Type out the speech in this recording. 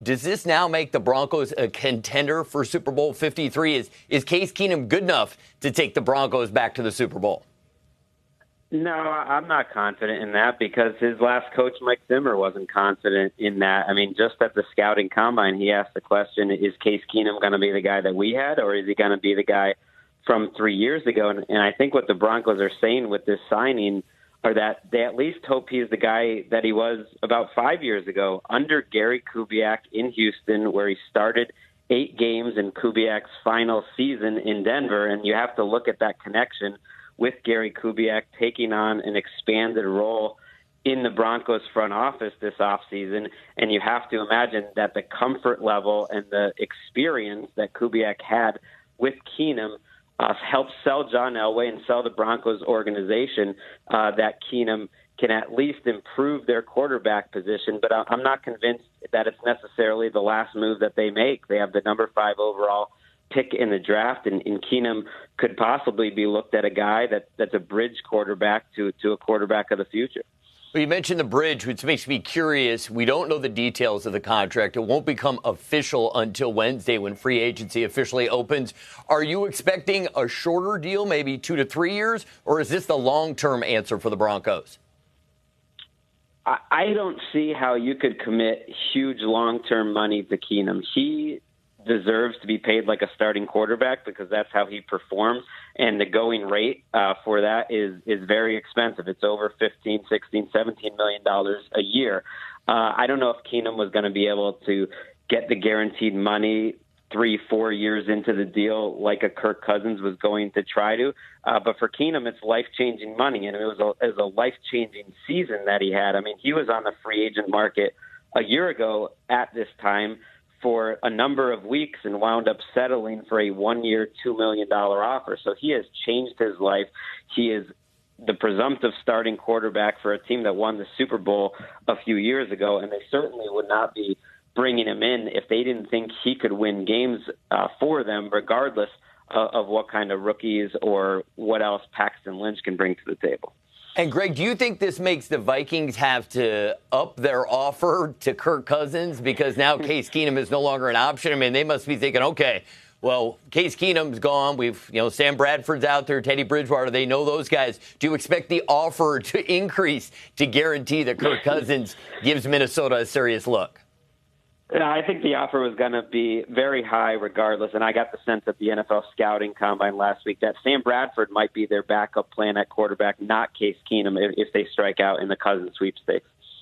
Does this now make the Broncos a contender for Super Bowl 53? Is Case Keenum good enough to take the Broncos back to the Super Bowl? No, I'm not confident in that because his last coach, Mike Zimmer, wasn't confident in that. I mean, just at the scouting combine, he asked the question, is Case Keenum going to be the guy that we had, or is he going to be the guy from 3 years ago? And I think what the Broncos are saying with this signing are that they at least hope he's the guy that he was about 5 years ago under Gary Kubiak in Houston, where he started 8 games in Kubiak's final season in Denver. And you have to look at that connection with Gary Kubiak taking on an expanded role in the Broncos front office this offseason. And you have to imagine that the comfort level and the experience that Kubiak had with Keenum helped sell John Elway and sell the Broncos organization that Keenum can at least improve their quarterback position. But I'm not convinced that it's necessarily the last move that they make. They have the number 5 overall pick in the draft, and Keenum could possibly be looked at a guy that's a bridge quarterback to a quarterback of the future. Well, you mentioned the bridge, which makes me curious. We don't know the details of the contract. It won't become official until Wednesday when free agency officially opens. Are you expecting a shorter deal, maybe 2 to 3 years, or is this the long-term answer for the Broncos? I don't see how you could commit huge long-term money to Keenum. He deserves to be paid like a starting quarterback because that's how he performs. And the going rate for that is very expensive. It's over $15, $16, $17 million a year. I don't know if Keenum was going to be able to get the guaranteed money 3-4 years into the deal like a Kirk Cousins was going to try to. But for Keenum, it's life-changing money, and it was a life-changing season that he had. I mean, he was on the free agent market a year ago at this time for a number of weeks and wound up settling for a 1-year, $2 million offer. So he has changed his life. He is the presumptive starting quarterback for a team that won the Super Bowl a few years ago, and they certainly would not be bringing him in if they didn't think he could win games for them, regardless of what kind of rookies or what else Paxton Lynch can bring to the table. And, Greg, do you think this makes the Vikings have to up their offer to Kirk Cousins because now Case Keenum is no longer an option? I mean, they must be thinking, okay, well, Case Keenum's gone. Sam Bradford's out there, Teddy Bridgewater. They know those guys. Do you expect the offer to increase to guarantee that Kirk Cousins gives Minnesota a serious look? I think the offer was going to be very high regardless, and I got the sense at the NFL scouting combine last week that Sam Bradford might be their backup plan at quarterback, not Case Keenum, if they strike out in the Cousins sweepstakes.